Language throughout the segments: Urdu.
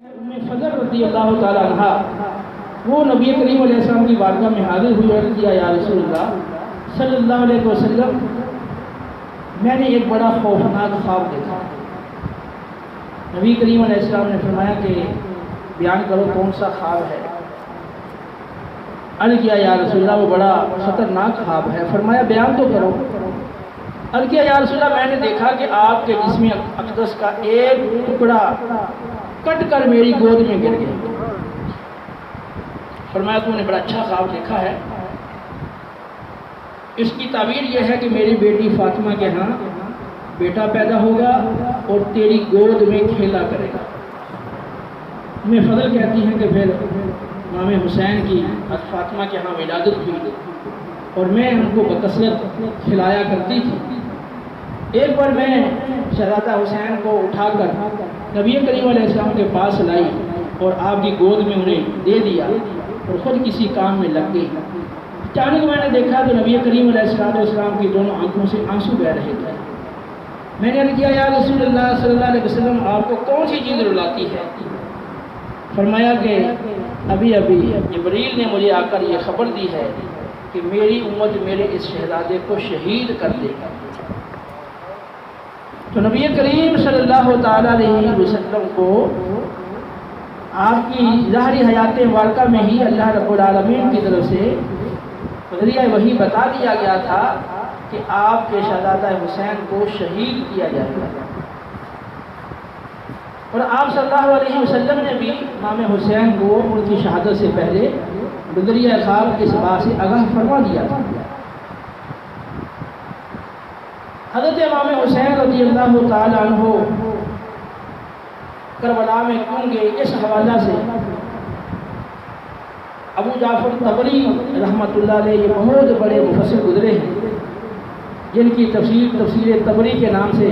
فضل رضی اللہ تعالیٰ عنہ وہ نبی کریم علیہ السلام کی بارگاہ میں حاضر ہوئی اور کیا یا رسول اللہ صلی اللہ علیہ وسلم میں نے ایک بڑا خوفناک خواب دیکھا۔ نبی کریم علیہ السلام نے فرمایا کہ بیان کرو کون سا خواب ہے۔ عرض کیا یا رسول اللہ وہ بڑا خطرناک خواب ہے۔ فرمایا بیان تو کرو۔ عرض کیا یا رسول اللہ میں نے دیکھا کہ آپ کے جسم اقدس کا ایک ٹکڑا کٹ کر میری گود میں گر گیا۔ فرمایا تم نے بڑا اچھا خواب دیکھا ہے، اس کی تعبیر یہ ہے کہ میری بیٹی فاطمہ کے ہاں بیٹا پیدا ہوگا اور تیری گود میں کھیلا کرے گا۔ میں فضل کہتی ہیں کہ پھر امام حسین کی فاطمہ کے ہاں ولادت ہوئی اور میں ان کو بکثرت کھلایا کرتی تھی۔ ایک بار میں شہزادہ حسین کو اٹھا کر نبی کریم علیہ السلام کے پاس لائی اور آپ کی گود میں انہیں دے دیا اور خود کسی کام میں لگ گئی۔ اچانک میں نے دیکھا تو نبی کریم علیہ السلام کی دونوں آنکھوں سے آنسو بہہ رہے تھے۔ میں نے کیا یا رسول اللہ صلی اللہ علیہ وسلم آپ کو کون سی چیز رلاتی ہے؟ فرمایا کہ ابھی جبریل نے مجھے آ کر یہ خبر دی ہے کہ میری امت میرے اس شہزادے کو شہید کر دے گا۔ تو نبی کریم صلی اللہ تعالیٰ علیہ وسلم کو آپ کی ظاہری حیات مبارکہ میں ہی اللہ رب العالمین کی طرف سے ذریعہ وحی بتا دیا گیا تھا کہ آپ کے شہزادہ حسین کو شہید کیا جائے گا، اور آپ صلی اللہ علیہ وسلم نے بھی امام حسین کو ان کی شہادت سے پہلے ذریعہ خواب کے سبا سے آگاہ فرما دیا تھا۔ حضرت امام حسین رضی اللہ تعالیٰ عنہ کربلا میں کیوں گے، اس حوالہ سے ابو جعفر طبری رحمۃ اللہ علیہ یہ بہت بڑے مفسر گزرے ہیں جن کی تفسیر طبری کے نام سے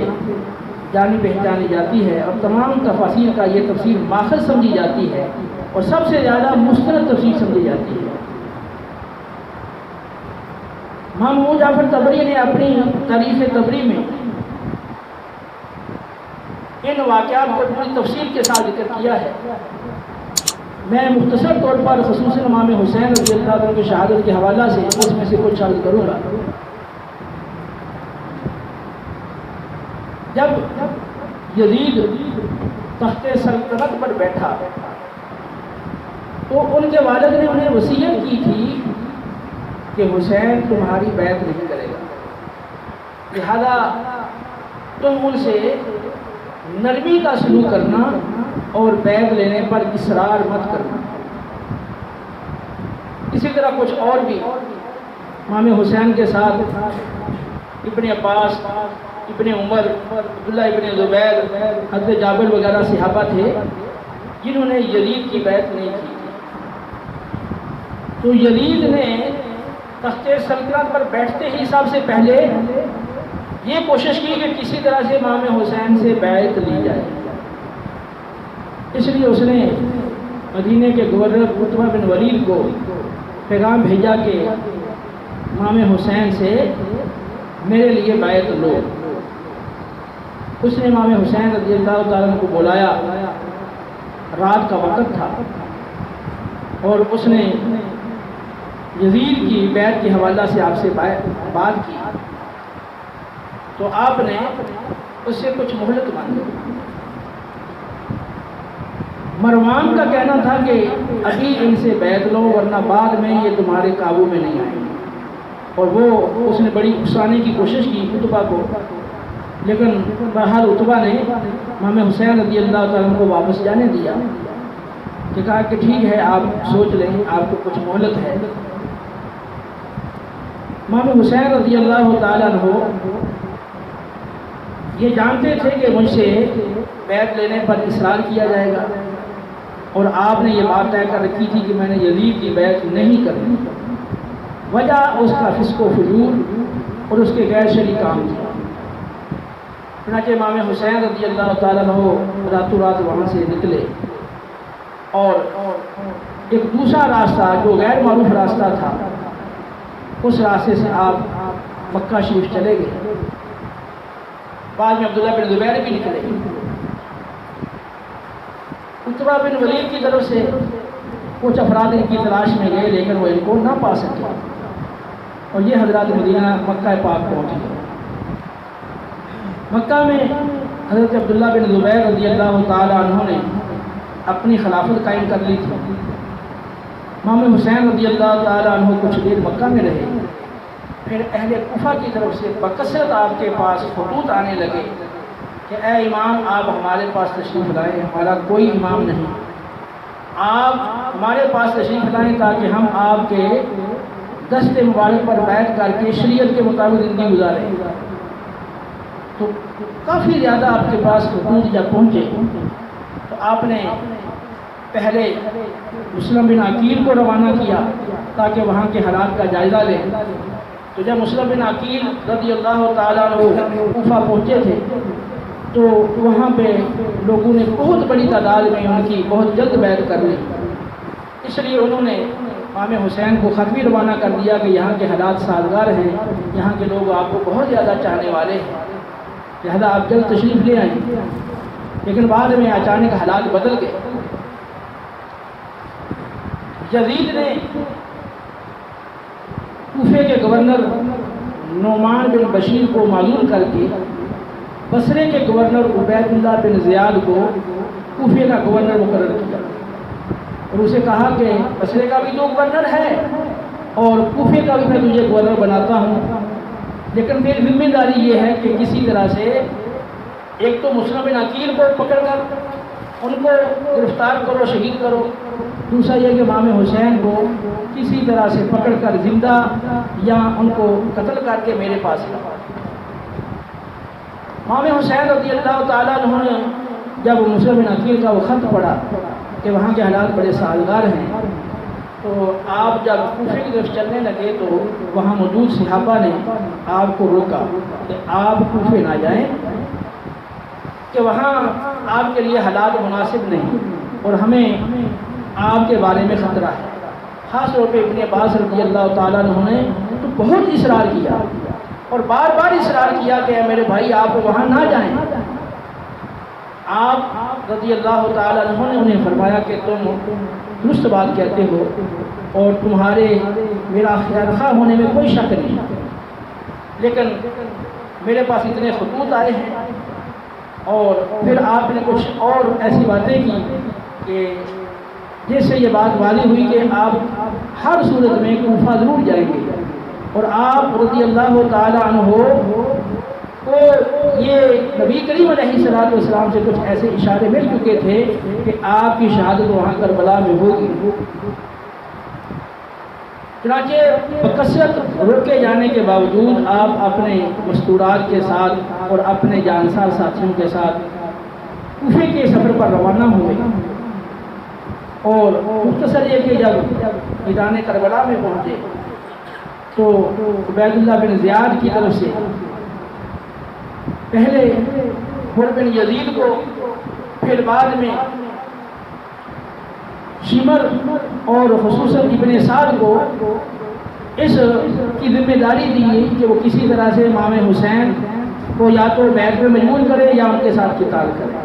جانی پہچانی جاتی ہے، اور تمام تفاسیر کا یہ تفسیر ماخذ سمجھی جاتی ہے اور سب سے زیادہ مستند تفسیر سمجھی جاتی ہے۔ امام ابو جعفر طبری نے اپنی تاریخ طبری میں ان واقعات کو پوری تفصیل کے ساتھ ذکر کیا ہے۔ میں مختصر طور پر خصوصاً امام حسین رضی اللہ عنہ کی شہادت کے حوالہ سے اس میں سے کچھ عرض کروں گا۔ جب یزید تخت سلطنت پر بیٹھا تو ان کے والد نے انہیں وصیت کی تھی کہ حسین تمہاری بیعت نہیں کرے گا، لہذا تم ان سے نرمی کا سلوک کرنا اور بیعت لینے پر اصرار مت کرنا۔ اسی طرح کچھ اور بھی امام حسین کے ساتھ ابن عباس، ابن عمر، عبداللہ ابن زبیر، حضرت جابر وغیرہ صحابہ تھے جنہوں نے یزید کی بیعت نہیں کی تھی۔ تو یزید نے تخت سلطنت پر بیٹھتے ہی سب سے پہلے یہ کوشش کی کہ کسی طرح سے امام حسین سے بیعت لی جائے، اس لیے اس نے مدینے کے گورنر عتبہ بن ولید کو پیغام بھیجا کہ امام حسین سے میرے لیے بیعت لو۔ اس نے امام حسین رضی اللہ تعالیٰ عنہ کو بلایا، رات کا وقت تھا، اور اس نے یزید کی بیعت کے حوالہ سے آپ سے بات کی تو آپ نے اس سے کچھ مہلت مانگی۔ مروان کا کہنا تھا کہ ابھی ان سے بیعت لو ورنہ بعد میں یہ تمہارے قابو میں نہیں آئیں گے، اور وہ اس نے بڑی اکسانے کی کوشش کی عتبہ کو، لیکن بہرحال عتبہ نے امام حسین رضی اللہ تعالیٰ کو واپس جانے دیا کہ کہا کہ ٹھیک ہے آپ سوچ لیں، آپ کو کچھ مہلت ہے۔ امام حسین رضی اللہ تعالیٰ عنہ یہ جانتے تھے کہ مجھ سے بیعت لینے پر اصرار کیا جائے گا، اور آپ نے یہ بات طے کر رکھی تھی کہ میں نے یزید کی بیعت نہیں کرنی۔ وجہ اس کا فسق و فجور اور اس کے غیر شرعی کام تھا۔ چنانچہ امام حسین رضی اللہ تعالیٰ عنہ راتوں رات وہاں سے نکلے اور ایک دوسرا راستہ جو غیر معروف راستہ تھا اس راستے سے آپ مکہ شریف چلے گئے۔ بعد میں عبداللہ بن زبیر بھی نکلے۔ عتبہ بن ولید کی طرف سے کچھ افراد ان کی تلاش میں گئے لیکن وہ ان کو نہ پا سکے اور یہ حضرات مدینہ مکہ پاک پہنچ گئے۔ مکہ میں حضرت عبداللہ بن زبیر رضی اللہ تعالی عنہ نے اپنی خلافت قائم کر لی تھی۔ امام حسین رضی اللہ تعالی عنہ کچھ دیر مکہ میں رہے، پھر اہل کوفہ کی طرف سے بکثرت آپ کے پاس خطوط آنے لگے کہ اے امام آپ ہمارے پاس تشریف لائیں، ہمارا کوئی امام نہیں، آپ ہمارے پاس تشریف لائیں تاکہ ہم آپ کے دست مبارک پر بیٹھ کر کے شریعت کے مطابق زندگی گزاریں۔ تو کافی زیادہ آپ کے پاس خطوط جب پہنچے تو آپ نے پہلے مسلم بن عقیل کو روانہ کیا تاکہ وہاں کے حالات کا جائزہ لیں۔ تو جب مسلم بن عقیل رضی اللہ تعالیٰ عنہ کوفہ پہنچے تھے تو وہاں پہ لوگوں نے بہت بڑی تعداد میں ان کی بہت جلد بیعت کر لی، اس لیے انہوں نے امام حسین کو خط بھی روانہ کر دیا کہ یہاں کے حالات سازگار ہیں، یہاں کے لوگ آپ کو بہت زیادہ چاہنے والے ہیں، لہذا آپ جلد تشریف لے آئیں۔ لیکن بعد میں اچانک حالات بدل گئے۔ یزید نے کوفے کے گورنر نعمان بن بشیر کو معزول کر کے بصرے کے گورنر عبید اللہ بن زیاد کو کوفے کا گورنر مقرر کیا اور اسے کہا کہ بصرے کا بھی تو گورنر ہے اور کوفے کا بھی میں تجھے گورنر بناتا ہوں، لیکن میری ذمہ داری یہ ہے کہ کسی طرح سے ایک تو مسلم بن عقیل کو پکڑ کر ان کو گرفتار کرو، شہید کرو، دوسرا یہ کہ امام حسین کو کسی طرح سے پکڑ کر زندہ یا ان کو قتل کر کے میرے پاس لاؤ۔ امام حسین رضی اللہ تعالیٰ عنہ نے جب مسلم بن عقیل کا وہ خط پڑھا کہ وہاں کے حالات بڑے سازگار ہیں تو آپ جب کوفے کی طرف چلنے لگے تو وہاں موجود صحابہ نے آپ کو روکا کہ آپ کوفے نہ جائیں، کہ وہاں آپ کے لیے حالات مناسب نہیں اور ہمیں آپ کے بارے میں خطرہ ہے۔ خاص طور پہ ابن عباس رضی اللہ تعالیٰ عنہ نے تو بہت اصرار کیا اور بار بار اصرار کیا کہ میرے بھائی آپ وہاں نہ جائیں۔ آپ رضی اللہ تعالیٰ عنہ نے انہیں فرمایا کہ تم درست بات کہتے ہو اور تمہارے میرا خیر خواہ ہونے میں کوئی شک نہیں، لیکن میرے پاس اتنے خطوط آئے ہیں اور پھر آپ نے کچھ اور ایسی باتیں کی کہ جس سے یہ بات واضح ہوئی کہ آپ ہر صورت میں کوفہ ضرور جائیں گے، اور آپ رضی اللہ تعالیٰ عنہ کو یہ نبی کریم علیہ السلام سے کچھ ایسے اشارے مل چکے تھے کہ آپ کی شہادت وہاں کربلا میں ہوگی۔ چنانچہ بکثرت روکے جانے کے باوجود آپ اپنے مستورات کے ساتھ اور اپنے جانسار ساتھیوں کے ساتھ کوفے کے سفر پر روانہ ہوئے اور مختصر یہ کہ جب میدان کربلا میں پہنچے تو عبید اللہ بن زیاد کی طرف سے پہلے حر بن یزید کو، پھر بعد میں شمر اور خصوصاً ابن سعد کو اس کی ذمہ داری دی گئی کہ وہ کسی طرح سے امام حسین کو یا تو بیعت میں مجبور کرے یا ان کے ساتھ قتال کرے۔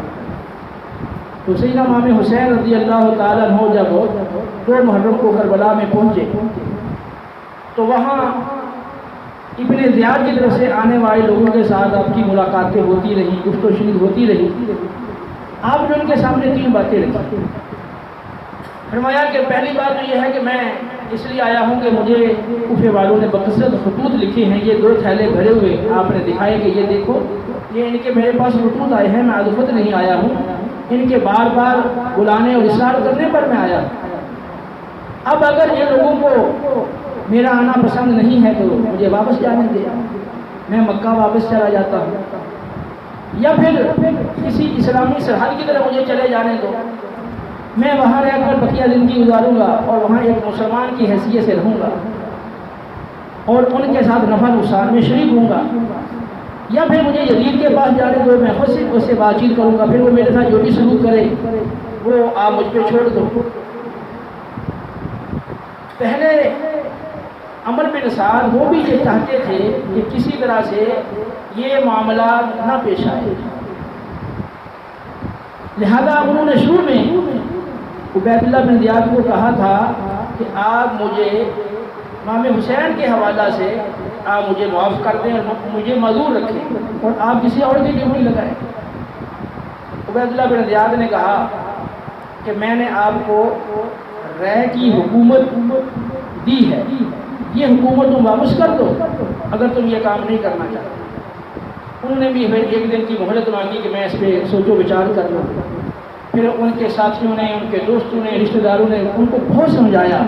تو سیدنا امام حسین رضی اللہ تعالیٰ عنہ جب 2 محرم کو کربلا میں پہنچے تو وہاں ابن زیاد کی طرف سے آنے والے لوگوں کے ساتھ آپ کی ملاقاتیں ہوتی رہیں، گفت و شنید ہوتی رہی۔ آپ نے ان کے سامنے 3 باتیں رکھی۔ فرمایا کہ پہلی بات تو یہ ہے کہ میں اس لیے آیا ہوں کہ مجھے کوفے والوں نے بکثرت خطوط لکھے ہیں، یہ 2 تھیلے بھرے ہوئے آپ نے دکھائے کہ یہ دیکھو یہ ان کے میرے پاس خطوط آئے ہیں، میں عدفت نہیں آیا ہوں، ان کے بار بار بلانے اور اصرار کرنے پر میں آیا۔ اب اگر یہ لوگوں کو میرا آنا پسند نہیں ہے تو مجھے واپس جانے دے، میں مکہ واپس چلا جاتا ہوں، یا پھر کسی اسلامی سرحد کی طرف مجھے چلے جانے دو، میں وہاں رہ کر بقیہ زندگی گزاروں گا اور وہاں ایک مسلمان کی حیثیت سے رہوں گا اور ان کے ساتھ نفع نقصان میں شریک ہوں گا، یا پھر مجھے یزید کے پاس جانے دو، میں خود سے اس سے بات چیت کروں گا، پھر وہ میرے ساتھ جو بھی سلوک کرے وہ آپ مجھ پہ چھوڑ دو۔ پہلے عمر بن سعد وہ بھی یہ چاہتے تھے کہ کسی طرح سے یہ معاملہ نہ پیش آئے، لہذا انہوں نے شروع میں عبید اللہ بن زیاد کو کہا تھا کہ آپ مجھے امام حسین کے حوالہ سے آپ مجھے معاف کر دیں اور مجھے معذور رکھیں اور آپ کسی اور کی ڈیوٹی لگائیں۔ عبید اللہ بن زیاد نے کہا کہ میں نے آپ کو رائے کی حکومت دی ہے، یہ حکومت تم واپس کر دو اگر تم یہ کام نہیں کرنا چاہتے۔ انہوں نے بھی پھر ایک دن کی مہلت مانگی کہ میں اس پہ سوچ و وچار کر لوں۔ پھر ان کے ساتھیوں نے، ان کے دوستوں نے، رشتہ داروں نے ان کو بہت سمجھایا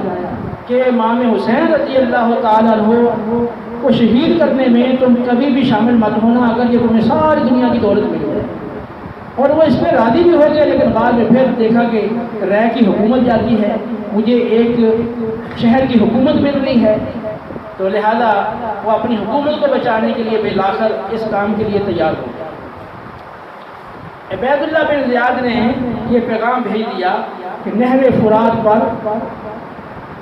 کہ امام حسین رضی اللہ تعالیٰ عنہ کو شہید کرنے میں تم کبھی بھی شامل مت ہونا اگر یہ تمہیں ساری دنیا کی دولت مل جائے۔ اور وہ اس پہ راضی بھی ہو گئے، لیکن بعد میں پھر دیکھا کہ رائے کی حکومت جاتی ہے، مجھے ایک شہر کی حکومت مل رہی ہے، تو لہذا وہ اپنی حکومت کو بچانے کے لیے بالآخر اس کام کے لیے تیار ہو گیا۔ عبید اللہ بن زیاد نے یہ پیغام بھیج دیا کہ نہر فرات پر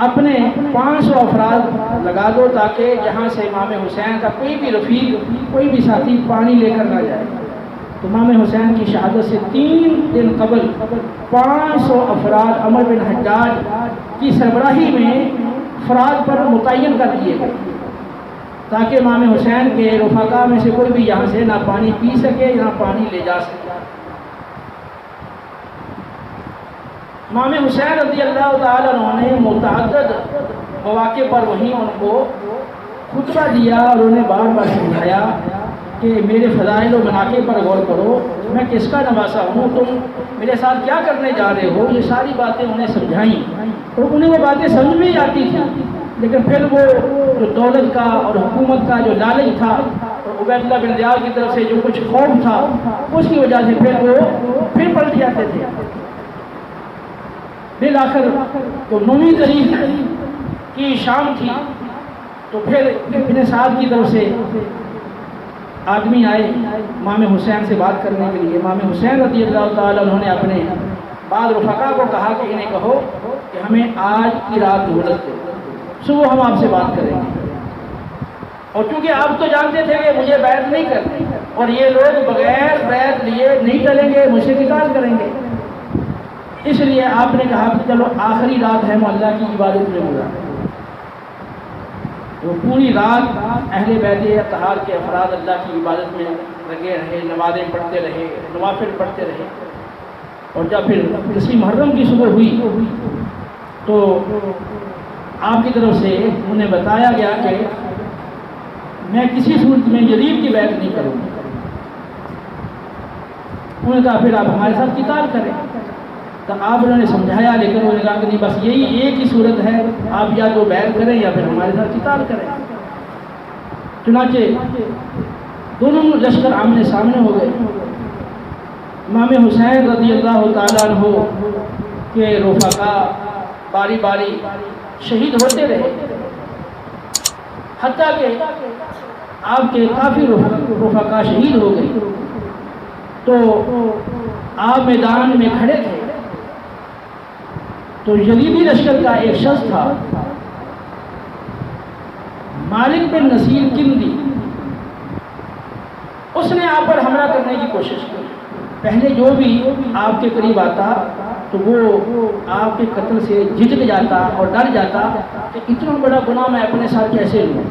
اپنے 500 افراد لگا دو تاکہ جہاں سے امام حسین کا کوئی بھی رفیق، کوئی بھی ساتھی پانی لے کر نہ جائے۔ تو امام حسین کی شہادت سے 3 دن قبل 500 افراد عمر بن حجاج کی سربراہی میں فرات پر متعین کر دیے گئے تاکہ امام حسین کے رفقا میں سے کوئی بھی یہاں سے نہ پانی پی سکے نہ پانی لے جا سکے۔ امام حسین رضی اللہ تعالیٰ عنہ نے متعدد مواقع پر وہیں ان کو خطبہ دیا اور انہیں بار بار سمجھایا کہ میرے فضائل و مناقب پر غور کرو، میں کس کا نواسا ہوں، تم میرے ساتھ کیا کرنے جا رہے ہو۔ یہ ساری باتیں انہیں سمجھائیں اور انہیں وہ باتیں سمجھ میں ہی آتی تھیں، لیکن پھر وہ جو دولت کا اور حکومت کا جو لالچ تھا اور عبید اللہ بن زیاد کی طرف سے جو کچھ خوف تھا اس کی وجہ سے پھر وہ پھر پلٹ جاتے تھے۔ بالآخر تو 9ویں تاریخ کی شام تھی تو پھر ابن سعد کی طرف سے آدمی آئے امام حسین سے بات کرنے کے لیے۔ امام حسین رضی اللہ تعالیٰ عنہ نے اپنے بعض رفقا کو کہا کہ انہیں کہو کہ ہمیں آج کی رات مہلت دو، صبح ہم آپ سے بات کریں گے۔ اور چونکہ آپ تو جانتے تھے کہ مجھے بیعت نہیں کرنی اور یہ لوگ بغیر بیعت لیے نہیں چلیں گے، مجھ سے قتال کریں گے، اس لیے آپ نے کہا کہ چلو آخری رات ہے، اللہ کی عبادت میں گزاریں۔ وہ پوری رات اہل بیت اطہار کے افراد اللہ کی عبادت میں لگے رہے، نمازیں پڑھتے رہے، نوافل پڑھتے رہے۔ اور جب پھر 10 محرم کی صبح ہوئی تو آپ کی طرف سے انہیں بتایا گیا کہ میں کسی صورت میں یزید کی بیعت نہیں کروں گا۔ انہوں نے کہا پھر آپ ہمارے ساتھ قتال کریں، تو آپ انہوں نے سمجھایا، لیکن انہوں نے کہا کہ نہیں، بس یہی ایک ہی صورت ہے، آپ یا تو بیعت کریں یا پھر ہمارے ساتھ قتال کریں۔ چنانچہ دونوں لشکر آمنے سامنے ہو گئے۔ امام حسین رضی اللہ تعالیٰ عنہ کے رفقا باری باری شہید ہوتے رہے، حتیٰ کہ آپ کے کافی رفقا شہید ہو گئے۔ تو آپ میدان میں کھڑے تھے تو یزیدی لشکر کا ایک شخص تھا مالک بن نصیر کندی، اس نے آپ پر حملہ کرنے کی کوشش کی۔ پہلے جو بھی آپ کے قریب آتا تو وہ آپ کے قتل سے جھجک جاتا اور ڈر جاتا کہ اتنا بڑا گناہ میں اپنے ساتھ کیسے لوں۔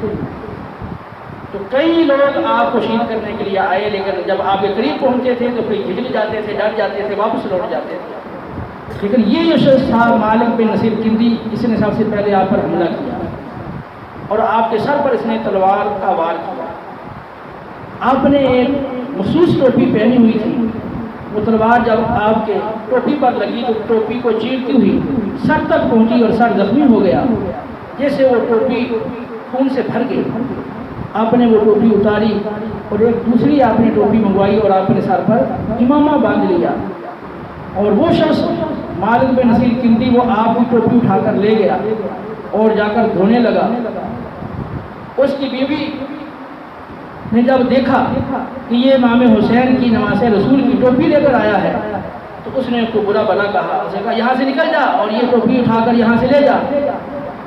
تو کئی لوگ آپ کو شہید کرنے کے لیے آئے، لیکن جب آپ کے قریب پہنچتے تھے تو پھر جھجک جاتے تھے، ڈر جاتے تھے، واپس لوٹ جاتے تھے۔ لیکن یہ جو شخص تھا مالک بن نصیر کندی، اس نے سب سے پہلے آپ پر حملہ کیا اور آپ کے سر پر اس نے تلوار کا وار کیا۔ آپ نے ایک مخصوص ٹوپی پہنی ہوئی تھی، وہ تلوار جب آپ کے ٹوپی پر لگی تو ٹوپی کو چیرتی ہوئی سر تک پہنچی اور سر زخمی ہو گیا، جیسے وہ ٹوپی خون سے بھر گئی۔ آپ نے وہ ٹوپی اتاری اور ایک دوسری آپ نے ٹوپی منگوائی اور آپ نے سر پر امامہ باندھ لیا، اور وہ شخص مالک بن نصیر کندی وہ آپ کی ٹوپی اٹھا کر لے گیا اور جا کر دھونے لگا۔ اس کی بیوی نے جب دیکھا کہ یہ امام حسین کی نماز رسول کی ٹوپی لے کر آیا ہے تو اس نے اس کو برا بھلا کہا، اس نے کہا یہاں سے نکل جا اور یہ ٹوپی اٹھا کر یہاں سے لے جا،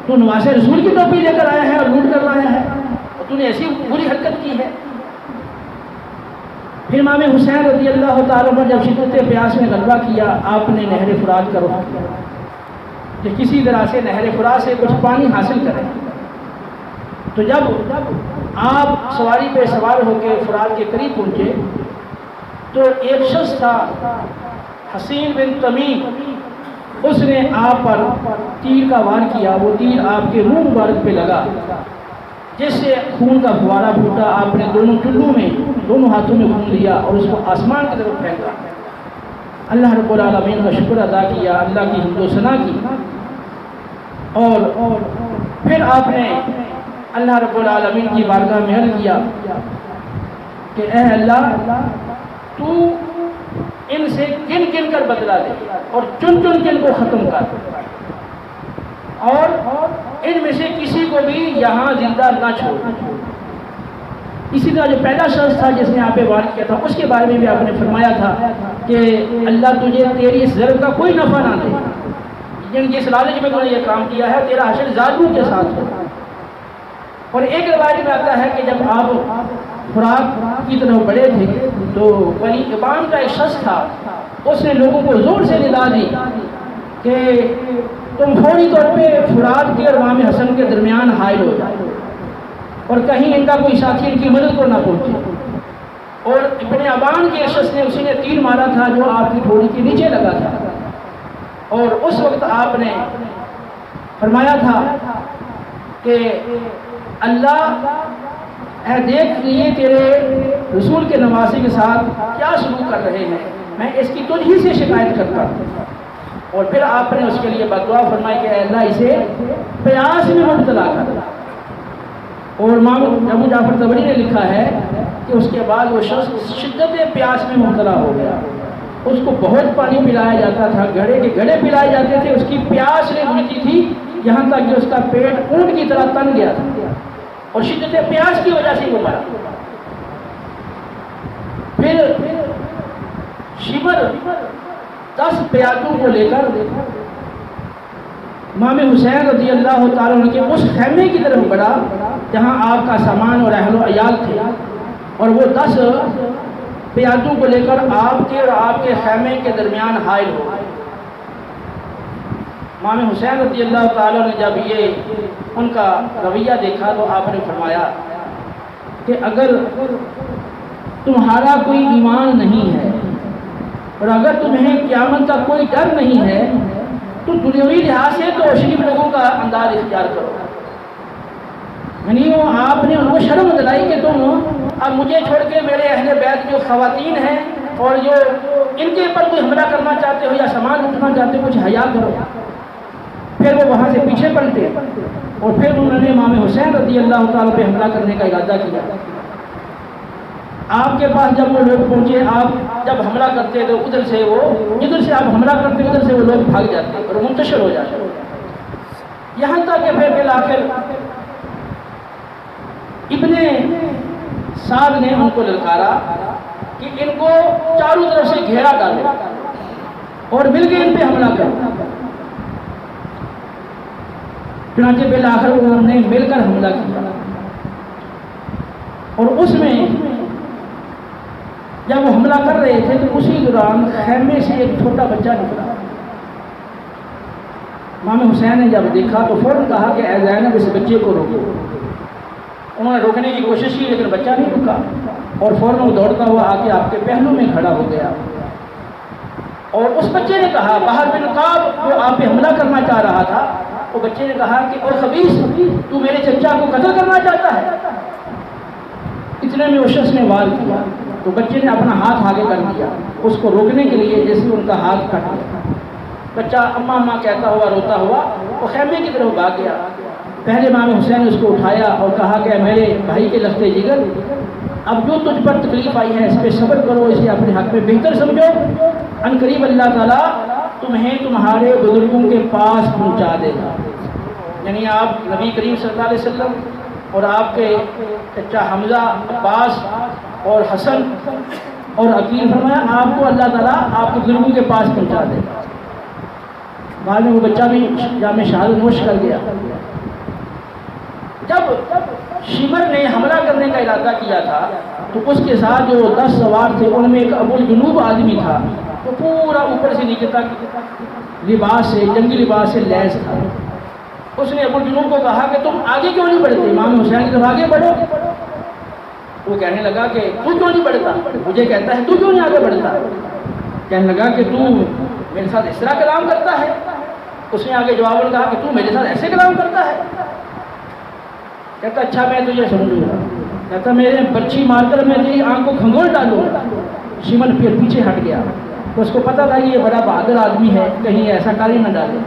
تو نماز رسول کی ٹوپی لے کر آیا ہے اور لوٹ کر لایا ہے اور تو نے ایسی بری حرکت کی ہے۔ پھر امام حسین رضی اللہ تعالیٰ عنہ جب شدت پیاس میں غلبہ کیا، آپ نے نہر فرات کا رخ کیا کہ کسی طرح سے نہر فرات سے کچھ پانی حاصل کریں۔ تو جب آپ سواری پہ سوار ہو کے فرات کے قریب پہنچے تو ایک شخص تھا حسین بن تمیم، اس نے آپ پر تیر کا وار کیا، وہ تیر آپ کے منہ مبارک پہ لگا جس سے خون کا فوارہ پھوٹا۔ آپ نے دونوں چلوں میں، دونوں ہاتھوں میں خون لیا اور اس کو آسمان کی طرف پھینکا۔ اللہ رب العالمین کا شکر ادا کیا، اللہ کی حمد و ثنا کی، اور پھر آپ نے اللہ رب العالمین کی بارگاہ میں عرض کیا کہ اے اللہ، تو ان سے گن گن کر بدلا دے اور چن چن کے ان کو ختم کر، اور ان میں سے کسی کو بھی یہاں زندہ نہ چھوڑ۔ اسی طرح جو پہلا شخص تھا جس نے آپ پہ وار کیا تھا، اس کے بارے میں بھی آپ نے فرمایا تھا کہ اللہ تجھے تیری اس ضرب کا کوئی نفع نہ دے، یعنی جس لالچ میں تو نے یہ کام کیا ہے، تیرا حشر ظالموں کے ساتھ ہو۔ اور ایک روایت میں آتا ہے کہ جب آپ فرات کی طرف بڑے تھے تو بنی ابان کا ایک شخص تھا، اس نے لوگوں کو زور سے ندا دی کہ تم فوری طور پہ فرات کے اور امام حسن کے درمیان حائل ہو جائے اور کہیں ان کا کوئی ساتھی ان کی مدد کو نہ پہنچے۔ اور ابن ابان کے شخص نے، اسی نے تیر مارا تھا جو آپ کی تھوڑی کے نیچے لگا تھا، اور اس وقت آپ نے فرمایا تھا کہ اللہ اے دیکھ لیے تیرے رسول کے نواسے کے ساتھ کیا سلوک کر رہے ہیں، میں اس کی تجھ ہی سے شکایت کرتا ہوں۔ اور پھر آپ نے اس کے لیے بد دعا فرمائی کہ اے اللہ اسے پیاس میں مبتلا کر۔ اور امام ابو جعفر طبری نے لکھا ہے کہ اس کے بعد وہ شخص شدت پیاس میں مبتلا ہو گیا، اس کو بہت پانی پلایا جاتا تھا، گھڑے کے گھڑے پلائے جاتے تھے، اس کی پیاس نہیں بجھتی تھی، یہاں تک کہ اس کا پیٹ اونٹ کی طرح تن گیا تھا اور شدت پیاس کی وجہ سے وہ مرا۔ پھر شمر 10 پیادوں کو لے کر امام حسین رضی اللہ تعالیٰ عنہ کے اس خیمے کی طرف بڑھا جہاں آپ کا سامان اور اہل و عیال تھے، اور وہ 10 پیادوں کو لے کر آپ کے اور آپ کے خیمے کے درمیان حائل ہو گئے۔ امام حسین رضی اللہ تعالیٰ نے جب یہ ان کا رویہ دیکھا تو آپ نے فرمایا کہ اگر تمہارا کوئی ایمان نہیں ہے اور اگر تمہیں قیامت کا کوئی ڈر نہیں ہے تو دنیاوی لحاظ سے تو شریف لوگوں کا انداز اختیار کرو۔ یعنی وہ آپ نے ان کو شرم دلائی کہ تم اب مجھے چھوڑ کے میرے اہل بیت جو خواتین ہیں اور جو ان کے اوپر کوئی حملہ کرنا چاہتے ہو یا سامان اٹھنا چاہتے ہو، کچھ حیا کرو۔ پھر وہ وہاں سے پیچھے پلٹے اور پھر انہوں نے امام حسین رضی اللہ تعالیٰ پہ حملہ کرنے کا ارادہ کیا۔ آپ کے پاس جب وہ لوگ پہنچے، آپ جب حملہ کرتے تو ادھر سے آپ حملہ کرتے ادھر سے وہ لوگ بھاگ جاتے اور منتشر ہو جاتے، یہاں تک کہ پھر بالآخر ابن سعد نے ان کو للکارا کہ ان کو چاروں طرف سے گھیرا ڈالو اور مل کے ان پہ حملہ کرو۔ چنانچہ بالآخر انہوں نے مل کر حملہ کیا، اور اس میں جب وہ حملہ کر رہے تھے تو اسی دوران خیمے سے ایک چھوٹا بچہ نکلا۔ امام حسین نے جب دیکھا تو فوراً کہا کہ اے زینب اس بچے کو روکو۔ انہوں نے روکنے کی کوشش کی لیکن بچہ نہیں رکا، اور فوراً وہ دوڑتا ہوا آ کے آپ کے پہلو میں کھڑا ہو گیا، اور اس بچے نے کہا، بحر بن کعب جو آپ پہ حملہ کرنا چاہ رہا تھا، وہ بچے نے کہا کہ او خبیث، تو میرے چچا کو قتل کرنا چاہتا ہے؟ اتنے میں اس شخص نے وار کیا تو بچے نے اپنا ہاتھ آگے کر دیا اس کو روکنے کے لیے، جیسے ان کا ہاتھ کٹ گیا۔ بچہ اماں اماں کہتا ہوا روتا ہوا وہ خیمے کی طرف بھاگ گیا۔ پہلے امام حسین نے اس کو اٹھایا اور کہا کہ میرے بھائی کے لخت جگر، اب جو تجھ پر تکلیف آئی ہے اس پہ صبر کرو، اسے اپنے حق میں بہتر سمجھو، ان قریب اللہ تعالیٰ تمہیں تمہارے بزرگوں کے پاس پہنچا دے گا۔ یعنی آپ نبی کریم صلی اللہ علیہ وسلم اور آپ کے چچا حمزہ، عباس اور حسن اور عقیل، فرمایا آپ کو اللہ تعالیٰ آپ کے بزرگوں کے پاس پہنچا دے گا۔ بعد میں وہ بچہ بھی جام شہادت نوش کر گیا۔ جب شمر نے حملہ کرنے کا ارادہ کیا تھا تو اس کے ساتھ جو 10 سوار تھے ان میں ایک ابو الجنوب آدمی تھا، تو پورا اوپر سے نیچے تک لباس سے، جنگی لباس سے لیس تھا۔ اس نے ابو الجنوب کو کہا کہ تم آگے کیوں نہیں بڑھتے، امام حسین کی طرف آگے بڑھو۔ وہ کہنے لگا کہ تو کیوں نہیں بڑھتا، مجھے کہتا ہے تو کیوں نہیں آگے بڑھتا۔ کہنے لگا کہ تو میرے ساتھ اس طرح کلام کرتا ہے۔ اس نے آگے جواب میں کہا کہ تو میرے ساتھ ایسے کلام کرتا ہے۔ کہتا اچھا میں تجھے سمجھوں گا۔ کہتا میرے برچھی مار کر میں تیری آنکھ کو کھنگول ڈالوں۔ شمن پھر پیچھے ہٹ گیا، تو اس کو پتا تھا یہ بڑا بہادر آدمی ہے، کہیں ایسا کاری نہ ڈالے۔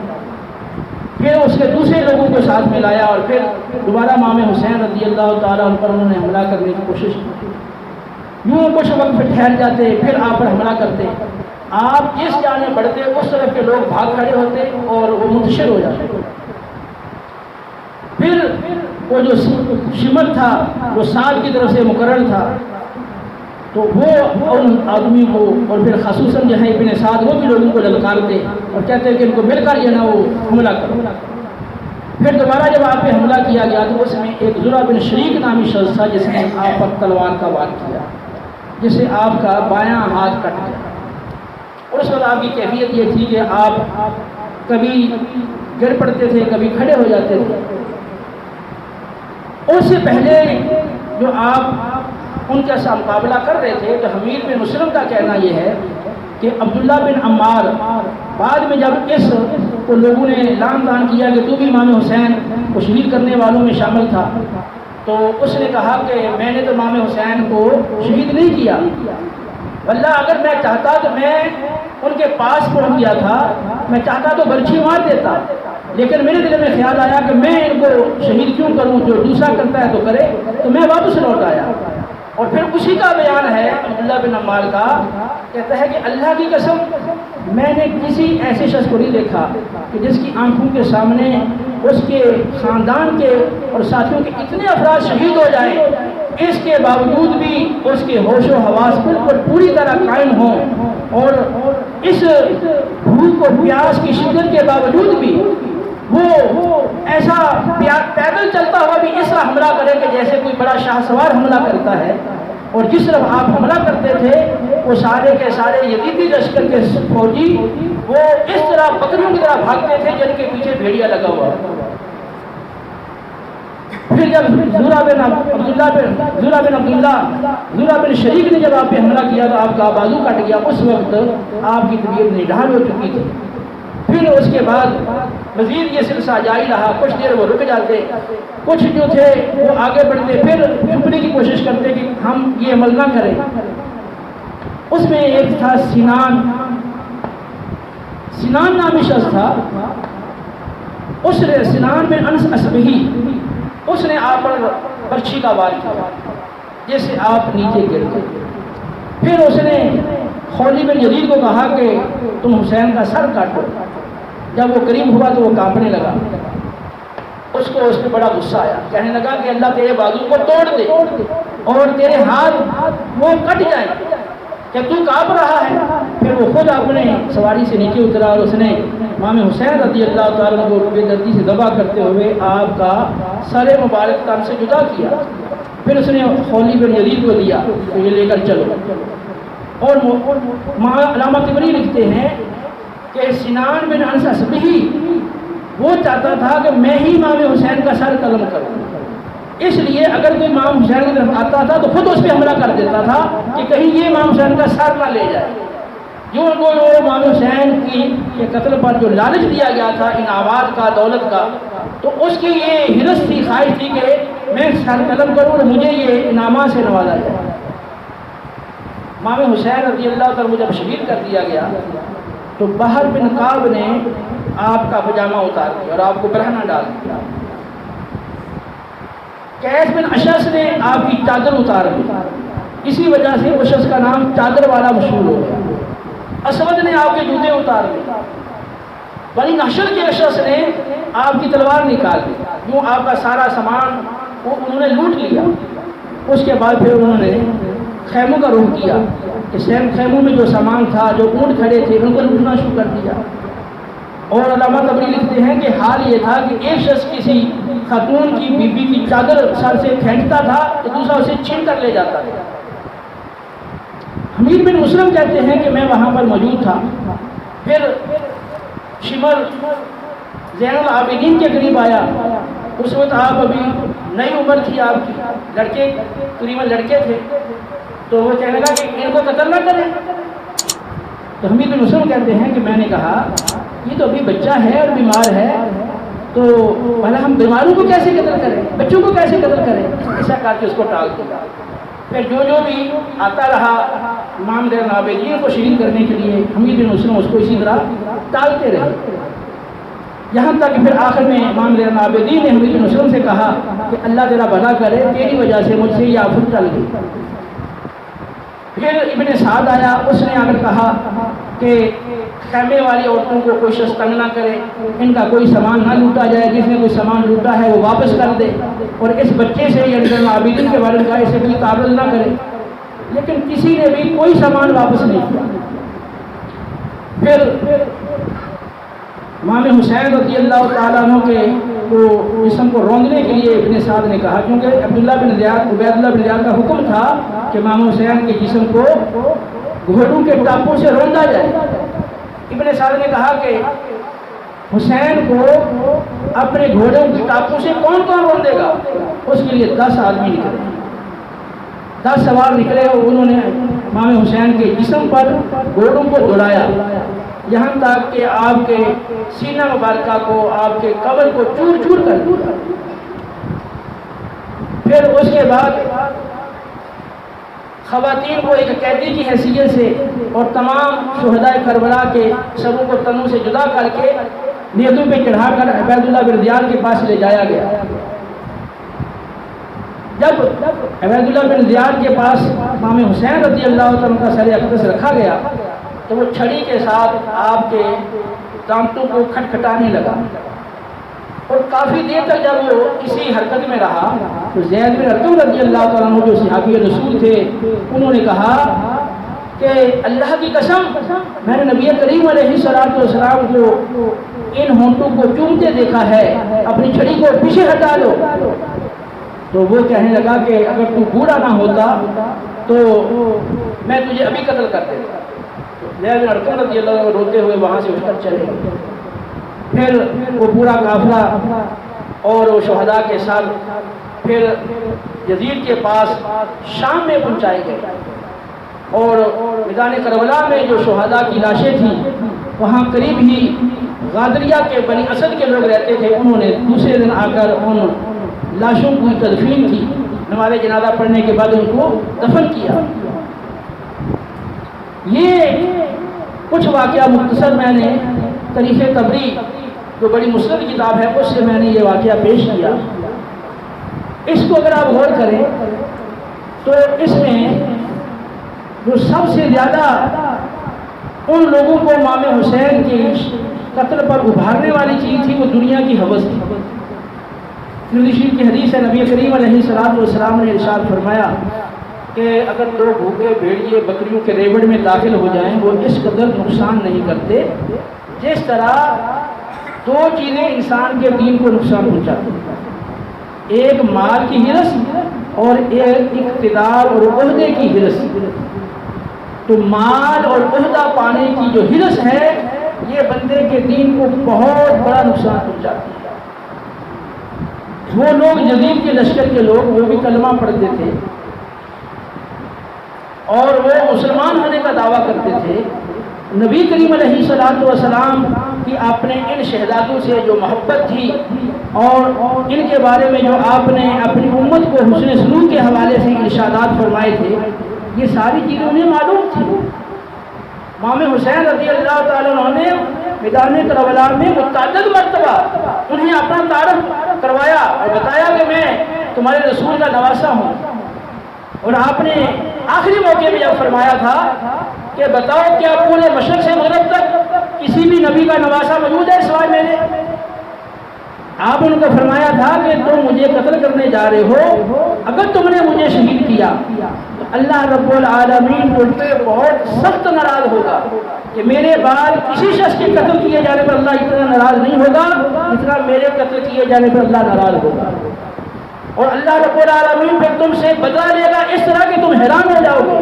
پھر اس کے دوسرے لوگوں کو ساتھ میں لایا اور پھر دوبارہ امام حسین رضی اللہ تعالیٰ عنہ پر انہوں نے حملہ کرنے کی کوشش کی۔ یوں کچھ وقت پھر ٹھہر جاتے، پھر آپ پر حملہ کرتے۔ آپ جس جانب بڑھتے اس طرف کے لوگ بھاگ کھڑے ہوتے اور وہ منتشر ہو جاتے۔ پھر وہ جو شمر تھا وہ سعد کی طرف سے مقرر تھا، تو وہ ان آدمی کو اور پھر خصوصاً جو ہے ابن سعد وہ بھی لوگوں کو للکارتے اور کہتے ہیں کہ ان کو مل کر جو ہے نا وہ حملہ کرو۔ پھر دوبارہ جب آپ پہ حملہ کیا گیا تو اس میں ایک زرع بن شریک نامی شخص تھا جس نے آپ پر تلوار کا وار کیا، جس سے آپ کا بایاں ہاتھ کٹ گیا۔ اور اس وقت آپ کی کیفیت یہ تھی کہ آپ کبھی گر پڑتے تھے، کبھی کھڑے ہو جاتے تھے۔ اس سے پہلے جو آپ ان کے ساتھ مقابلہ کر رہے تھے تو حمید بن مسلم کا کہنا یہ ہے کہ عبداللہ بن عمار بعد میں جب اس کو لوگوں نے اعلان دان کیا کہ تو بھی امام حسین کو شہید کرنے والوں میں شامل تھا، تو اس نے کہا کہ میں نے تو امام حسین کو شہید نہیں کیا، واللہ اگر میں چاہتا تو میں ان کے پاس پہنچ گیا تھا، میں چاہتا تو برچھی مار دیتا، لیکن میرے دل میں خیال آیا کہ میں ان کو شہید کیوں کروں، جو دوسرا کرتا ہے تو کرے، تو میں واپس لوٹ آیا۔ اور پھر اسی کا بیان ہے عبداللہ بن عمار کا، کہتا ہے کہ اللہ کی قسم میں نے کسی ایسے شخص کو نہیں دیکھا کہ جس کی آنکھوں کے سامنے اس کے خاندان کے اور ساتھیوں کے اتنے افراد شہید ہو جائیں، اس کے باوجود بھی اس کے ہوش و حواس بالکل پوری طرح قائم ہوں، اور اس بھوک و پیاس کی شدت کے باوجود بھی وہ ایسا پیدل چلتا ہوا بھی اس طرح حملہ کرے کہ جیسے کوئی بڑا شاہ سوار حملہ کرتا ہے۔ اور جس طرح آپ حملہ کرتے تھے وہ سارے کے سارے یزیدی لشکر کے فوجی وہ اس طرح بکریوں کی طرح بھاگتے تھے جن کے پیچھے بھیڑیا لگا ہوا۔ پھر جب زرع بن شریک نے جب آپ پہ حملہ کیا تو آپ کا بازو کٹ گیا، اس وقت آپ کی طبیعت نڈھال ہو چکی تھی۔ پھر اس کے بعد مزید یہ سلسلہ جاری رہا، کچھ دیر وہ رک جاتے، کچھ جو تھے وہ آگے بڑھتے، پھر چھپنے کی کوشش کرتے کہ ہم یہ عمل نہ کریں۔ اس میں ایک تھا سنان نامی شخص تھا، اس نے سنان بن انس اسبہی، اس نے آپ پر برچھی کا وار کیا جس سے آپ نیچے گر گئے۔ پھر اس نے خولی بن یزید کو کہا کہ تم حسین کا سر کاٹو۔ جب وہ قریب ہوا تو وہ کانپنے لگا، اس کو اس پہ بڑا غصہ آیا، کہنے لگا کہ اللہ تیرے بازو کو توڑ دے اور تیرے ہاتھ وہ کٹ جائیں کہ تو کانپ رہا ہے۔ پھر وہ خود اپنے سواری سے نیچے اترا اور اس نے امام حسین رضی اللہ تعالیٰ کو بے دردی سے ذبح کرتے ہوئے آپ کا سر مبارک تن سے جدا کیا۔ پھر اس نے خولی بن یزید کو دیا تو یہ لے کر چلو۔ اور علامہ طبری لکھتے ہیں کہ سنان بن انس اسبہی وہ چاہتا تھا کہ میں ہی امام حسین کا سر قلم کروں، اس لیے اگر کوئی امام حسین کی طرف آتا تھا تو خود اس پہ حملہ کر دیتا تھا کہ کہیں یہ امام حسین کا سر نہ لے جائے۔ جو ان کو امام حسین کے قتل پر جو لالچ دیا گیا تھا انعامات کا، دولت کا، تو اس کی یہ حرص تھی، خواہش تھی کہ میں سر قلم کروں اور مجھے یہ انعامات سے نوازا جائے۔ امام حسین رضی اللہ تعالیٰ کو جب شہید کر دیا گیا تو بہر بن کعب نے آپ کا پجامہ اتار دیا اور آپ کو برہنہ ڈال دیا۔ قیس بن اشعث نے آپ کی چادر اتار دی، اسی وجہ سے اس شخص کا نام چادر والا مشہور ہو گیا۔ اسود نے آپ کے جوتے اتار دی، بنی نحشر کے شخص نے آپ کی تلوار نکال دی، یوں آپ کا سارا سامان وہ انہوں نے لوٹ لیا۔ اس کے بعد پھر انہوں نے خیموں کا رخ کیا کہ خیموں میں جو سامان تھا، جو اونٹ کھڑے تھے، ان کو لوٹنا شروع کر دیا۔ اور علامہ طبری لکھتے ہیں کہ حال یہ تھا کہ ایک شخص کسی خاتون کی بیوی کی چادر سر سے پھینکتا تھا تو دوسرا اسے چھین کر لے جاتا تھا۔ حمید بن مسلم کہتے ہیں کہ میں وہاں پر موجود تھا. پھر شمر زین العابدین کے قریب آیا. اس وقت آپ ابھی نئی عمر تھی آپ کی, لڑکے تقریباً لڑکے تھے. تو وہ کہنے لگا کہ ان کو قتل نہ کریں. تو حمید بن مسلم کہتے ہیں کہ میں نے کہا یہ تو ابھی بچہ ہے اور بیمار ہے, تو پہلے ہم بیماروں کو کیسے قتل کریں, بچوں کو کیسے قتل کریں. ایسا کہا کہ اس کو ٹال دیا. پھر جو بھی آتا رہا امام زین العابدین کو شہید کرنے کے لیے, حمید بن مسلم اس کو اسی طرح ٹالتے رہے, یہاں تک پھر آخر میں امام زین العابدین نے حمید بن مسلم سے کہا کہ اللہ تیرا بھلا کرے, تیری وجہ سے مجھ سے یہ آفت ٹل گئی. پھر ابن سعد آیا, اس نے آ کر کہا کہ خیمے والی عورتوں کو کوئی شخص تنگ نہ کرے, ان کا کوئی سامان نہ لوٹا جائے, جس نے کوئی سامان لوٹا ہے وہ واپس کر دے, اور اس بچے سے یا زین العابدین کے والد کا اسے کوئی تعرض نہ کرے. لیکن کسی نے بھی کوئی سامان واپس نہیں کیا. پھر امام حسین رضی اللہ تعالیٰ عنہ کے جسم کو روندنے کے لیے ابن سعد نے کہا, کیونکہ عبید اللہ بن زیاد کا حکم تھا کہ امام حسین کے جسم کو گھوڑوں کے ٹاپوں سے روندا جائے. ابن سعد نے کہا کہ حسین کو اپنے گھوڑوں کے ٹاپوں سے کون روندے گا. اس کے لیے 10 آدمی نکلے, 10 سوار نکلے, اور انہوں نے امام حسین کے جسم پر گھوڑوں کو دوڑایا, یہاں تک کہ آپ کے سینہ مبارکہ کو, آپ کے قبر کو چور چور کر دیا. پھر اس کے بعد خواتین کو ایک قیدی کی حیثیت سے اور تمام شہداء کربلا کے سروں کو تنوں سے جدا کر کے نیزوں پہ چڑھا کر عبید اللہ بن زیاد کے پاس لے جایا گیا. جب عبید اللہ بن زیاد کے پاس امام حسین رضی اللہ عنہ کا سر اقدس رکھا گیا, تو وہ چھڑی کے ساتھ آپ کے دانتوں کو کھٹکھٹانے لگا, اور کافی دیر تک جب وہ اسی حرکت میں رہا تو زید بن ارقم رضی اللہ عنہ جو صحابی رسول تھے, انہوں نے کہا کہ اللہ کی قسم میں نے نبی کریم علیہ السلام کو ان ہونٹوں کو چومتے دیکھا ہے, اپنی چھڑی کو پیچھے ہٹا لو. تو وہ کہنے لگا کہ اگر تو بوڑھا نہ ہوتا تو میں تجھے ابھی قتل کر دیتا. زید بن ارقم رضی اللہ عنہ روتے ہوئے وہاں سے اٹھ کر چلے. پھر وہ پورا قافلہ اور وہ شہداء کے ساتھ پھر یزید کے پاس شام میں پہنچائے گئے, اور میدان کربلا میں جو شہداء کی لاشیں تھیں وہاں قریب ہی غادریہ کے بنی اسد کے لوگ رہتے تھے. انہوں نے دوسرے دن آ کر ان لاشوں کی تدفین کی, نماز جنازہ پڑھنے کے بعد ان کو دفن کیا. یہ کچھ واقعہ مختصر میں نے تاریخ تبری جو بڑی مستند کتاب ہے اس سے میں نے یہ واقعہ پیش کیا. اس کو اگر آپ غور کریں تو اس میں جو سب سے زیادہ ان لوگوں کو امام حسین کے قتل پر ابھارنے والی چیز تھی وہ دنیا کی ہوس تھی. ترمذی شریف کی حدیث ہے, نبی کریم علیہ السلام نے ارشاد فرمایا کہ اگر 2 بھوکے بھیڑیے بکریوں کے ریوڑ میں داخل ہو جائیں وہ اس قدر نقصان نہیں کرتے جس طرح 2 چیزیں انسان کے دین کو نقصان پہنچاتی ہیں, ایک مال کی ہرس اور ایک اقتدار اور عہدے کی ہرس. تو مال اور عہدہ پانے کی جو ہرس ہے یہ بندے کے دین کو بہت بڑا نقصان پہنچاتی ہے. وہ لوگ یزید کے لشکر کے لوگ وہ بھی کلمہ پڑھتے تھے اور وہ مسلمان ہونے کا دعویٰ کرتے تھے. نبی کریم علیہ السلام کی آپ نے ان شہزادوں سے جو محبت تھی اور ان کے بارے میں جو آپ نے اپنی امت کو حسن سلوک کے حوالے سے ارشادات فرمائے تھے, یہ ساری چیزیں انہیں معلوم تھی. امام حسین رضی اللہ تعالیٰ عنہ نے میدان کربلا میں متعدد مرتبہ انہیں اپنا تعارف کروایا اور بتایا کہ میں تمہارے رسول کا نواسا ہوں. اور آپ نے آخری موقع میں جب فرمایا تھا کہ بتاؤ کیا پورے مشرق سے مغرب تک کسی بھی نبی کا نواسا موجود ہے سوائے میرے؟ آپ ان کو فرمایا تھا کہ تم مجھے قتل کرنے جا رہے ہو, اگر تم نے مجھے شہید کیا تو اللہ رب العالمین تم پہ بہت سخت ناراض ہوگا کہ میرے بعد کسی شخص کے قتل کیے جانے پر اللہ اتنا ناراض نہیں ہوگا جتنا میرے قتل کیے جانے پر اللہ ناراض ہوگا. اور اللہ رب العالمین پھر تم سے بدلہ لے گا اس طرح کہ تم حیران ہو جاؤ گے.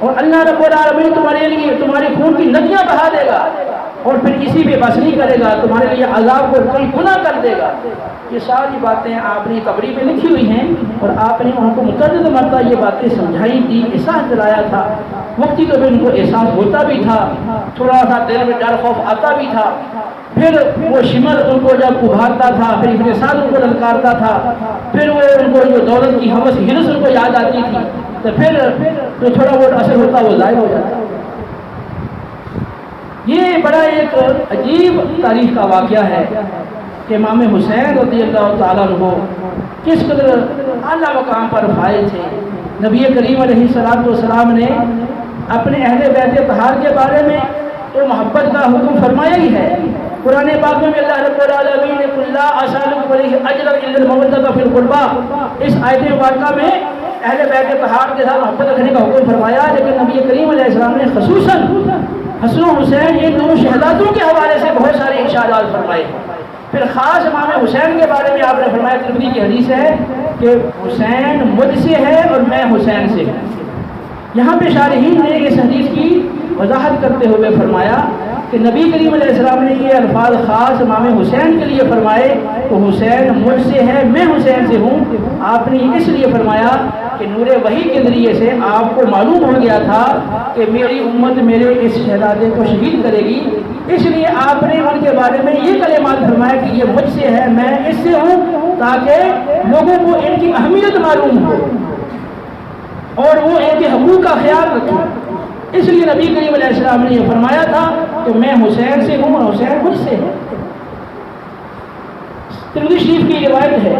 اور اللہ رب العالمین تمہارے لیے تمہارے خون کی ندیاں بہا دے گا، اور پھر اسی پہ بس نہیں کرے گا، تمہارے لیے عذاب کو کئی گنا کر دے گا۔ یہ ساری باتیں آپ نے قبری پہ لکھی ہوئی ہیں، اور آپ نے ان کو متعدد مرتبہ یہ باتیں سمجھائی تھی، احساس دلایا تھا۔ وقتی تو ان کو احساس ہوتا بھی تھا، تھوڑا سا دل میں ڈر خوف آتا بھی تھا، پھر وہ شمر ان کو جب ابھارتا تھا، پھر ابن سعد ان کو للکارتا تھا، پھر وہ ان کو جو دولت کی حوث ہرس ان کو یاد آتی تھی، تو پھر جو تھوڑا بہت اثر ہوتا وہ ظاہر ہو جاتا۔ یہ بڑا ایک عجیب تاریخ کا واقعہ ہے کہ امام حسین رضی اللہ تعالیٰ عنہ کس قدر اعلیٰ مقام پر فائز تھے۔ نبی کریم علیہ السلام نے اپنے اہل بیت طہار کے بارے میں تو محبت کا حکم فرمایا ہی ہے۔ قرآن پاک میں اللہ رب العالمین نے قل لا اسألکم علیہ اجرا الا المودۃ فی القربى، اس آیت مبارکہ میں اہل بیت طہار کے ساتھ محبت رکھنے کا حکم فرمایا، لیکن نبی کریم علیہ السلام نے خصوصاً حسن و حسین یہ دونوں شہزادوں کے حوالے سے بہت سارے ارشادات فرمائے۔ پھر خاص امام حسین کے بارے میں آپ نے فرمایا، ترمذی کی حدیث ہے کہ حسین مجھ سے ہے اور میں حسین سے ہوں۔ یہاں پہ شارحین نے اس حدیث کی وضاحت کرتے ہوئے فرمایا کہ نبی کریم علیہ السلام نے یہ الفاظ خاص امام حسین کے لیے فرمائے تو حسین مجھ سے ہے میں حسین سے ہوں۔ آپ نے اس لیے فرمایا کہ نور وحی کے ذریعے سے آپ کو معلوم ہو گیا تھا کہ میری امت میرے اس شہزادے کو شہید کرے گی، اس لیے آپ نے ان کے بارے میں یہ کلمات فرمایا کہ یہ مجھ سے ہے میں اس سے ہوں، تاکہ لوگوں کو ان کی اہمیت معلوم ہو اور وہ ان کے حقوق کا خیال رکھیں۔ اس لیے نبی کریم علیہ السلام نے یہ فرمایا تھا کہ میں حسین سے ہوں اور حسین مجھ سے ہے۔ ترمذی شریف کی روایت ہے،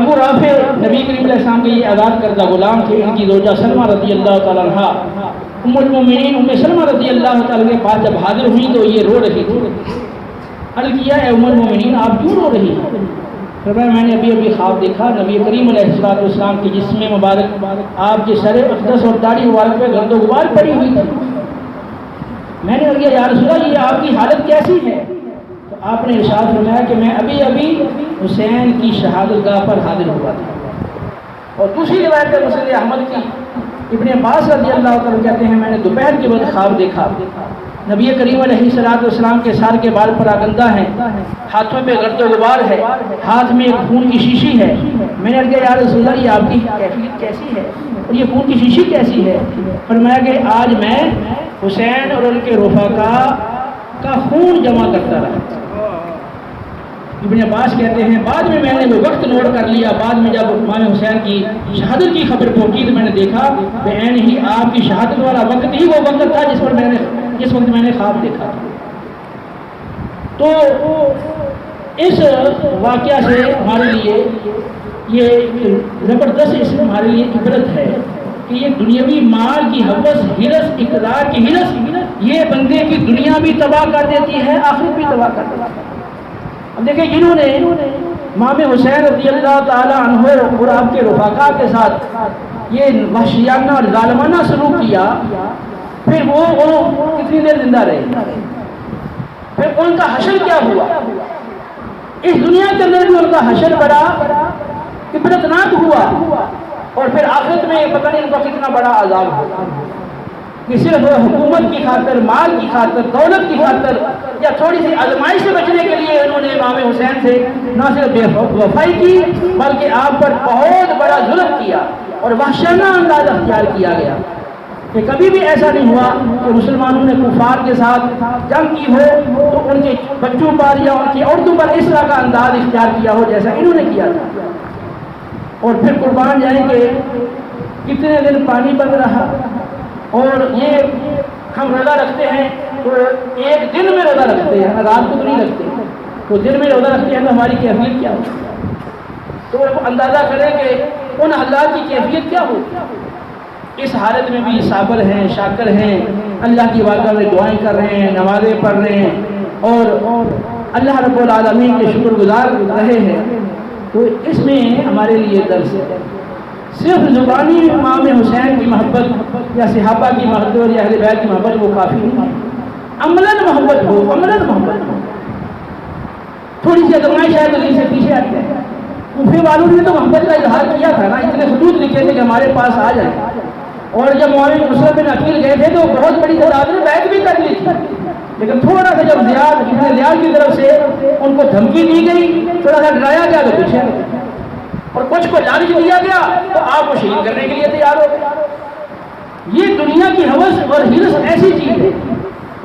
ابو رافع نبی کریم علیہ السلام کے یہ آزاد کردہ غلام تھے، ان کی زوجہ سلمہ رضی اللہ تعالیٰ عنہ ام المومنین ام سلمہ رضی اللہ تعالیٰ کے پاس جب حاضر ہوئی تو یہ رو رہی تھی۔ عرض کیا اے ام المومنین آپ کیوں رو رہی ہیں؟ فرمایا میں نے ابھی خواب دیکھا، نبی کریم علیہ السلام کے جسم مبارک آپ کے سر اقدس اور داڑھی مبارک پہ گند و غبار پڑی ہوئی تھی۔ میں نے کہا یا رسول اللہ یہ آپ کی حالت کیسی ہے؟ تو آپ نے ارشاد فرمایا کہ میں ابھی حسین کی شہادت گاہ پر حاضر ہوا تھا۔ اور دوسری روایت ہے مسند احمد کی، ابن عباس رضی اللہ تعالیٰ کہتے ہیں میں نے دوپہر کے وقت خواب دیکھا، نبی کریم علیہ السلام کے سر کے بال پراگندہ ہیں، ہاتھوں پہ گرد و غبار ہے، ہاتھ میں ایک خون کی شیشی ہے۔ میں نے کہا یا رسول اللہ یہ آپ کی کیفیت کیسی ہے اور یہ خون کی شیشی کیسی ہے؟ فرمایا کہ آج میں حسین اور ان کے رفقا کا خون جمع کرتا رہا۔ ابن عباس کہتے ہیں بعد میں نے وہ وقت نوٹ کر لیا، بعد میں جب امام حسین کی شہادت کی خبر پہنچی تو میں نے دیکھا کہ عین ہی آپ کی شہادت والا وقت ہی وہ وقت تھا جس وقت میں نے خواب دیکھا تھا۔ تو اس واقعہ سے ہمارے لیے یہ زبردست اس ہمارے لیے عبرت ہے کہ یہ دنیاوی مال کی حوث ہرس اقتدار کی ہرس یہ بندے کی دنیا بھی تباہ کر دیتی ہے آخرت بھی تباہ کر دیتی ہے۔ اب دیکھیں جنہوں نے امام حسین رضی اللہ تعالی عنہ اور آپ کے رفقا کے ساتھ یہ وحشیانہ اور ظالمانہ سلوک کیا، پھر وہ کتنی دیر زندہ رہے، پھر ان کا حشر کیا ہوا؟ اس دنیا کے اندر بھی ان کا حشر بڑا عبرتناک ہوا، اور پھر آخرت میں پتہ نہیں ان کا کتنا بڑا عذاب ہوا کہ صرف حکومت کی خاطر، مال کی خاطر، دولت کی خاطر یا تھوڑی سی آزمائش سے بچنے کے لیے انہوں نے امام حسین سے نہ صرف بے وفائی کی بلکہ آپ پر بہت بڑا ظلم کیا اور وحشیانہ انداز اختیار کیا گیا کہ کبھی بھی ایسا نہیں ہوا کہ مسلمانوں نے کفار کے ساتھ جنگ کی ہو تو ان کے بچوں پر یا ان کی عورتوں پر اس طرح کا انداز اختیار کیا ہو جیسا انہوں نے کیا تھا۔ اور پھر قربان جائیں کہ کتنے دن پانی بند رہا، اور یہ ہم روزہ رکھتے ہیں تو ایک دن میں روزہ رکھتے ہیں، رات کو تو نہیں رکھتے، تو دن میں روزہ رکھتے ہیں تو ہماری کیفیت کیا ہو؟ تو اندازہ کریں کہ ان حالات کی کیفیت کیا ہو۔ اس حالت میں بھی صابر ہیں، شاکر ہیں، اللہ کی بارگاہ میں دعائیں کر رہے ہیں، نمازیں پڑھ رہے ہیں اور اللہ رب العالمین کے شکر گزار رہے ہیں، تو اس میں ہمارے لیے درس ہے۔ صرف زبانی امام حسین کی محبت یا صحابہ کی محبت یا اہل بیت کی محبت وہ کافی نہیں ہے، عملاً محبت ہو، عملاً محبت ہو۔ تھوڑی سی ازمائش ہے تو دل سے پیچھے آتی ہے۔ کوفے والوں نے تو محبت کا اظہار کیا تھا نا، اتنے خطوط لکھے تھے کہ ہمارے پاس آ جائیں، اور جب معاویہ مسلم بن عقیل گئے تھے تو بہت بڑی تعداد نے بیعت بھی کر لی تھی، لیکن تھوڑا سا جب زیاد کی طرف سے ان کو دھمکی دی گئی، تھوڑا سا ڈرایا گیا تو پیچھے اور کچھ کو لالچ دیا گیا تو آپ کو شہید کرنے کے لیے تیار ہو گئے۔ یہ دنیا کی ہوس اور ہرس ایسی چیز ہے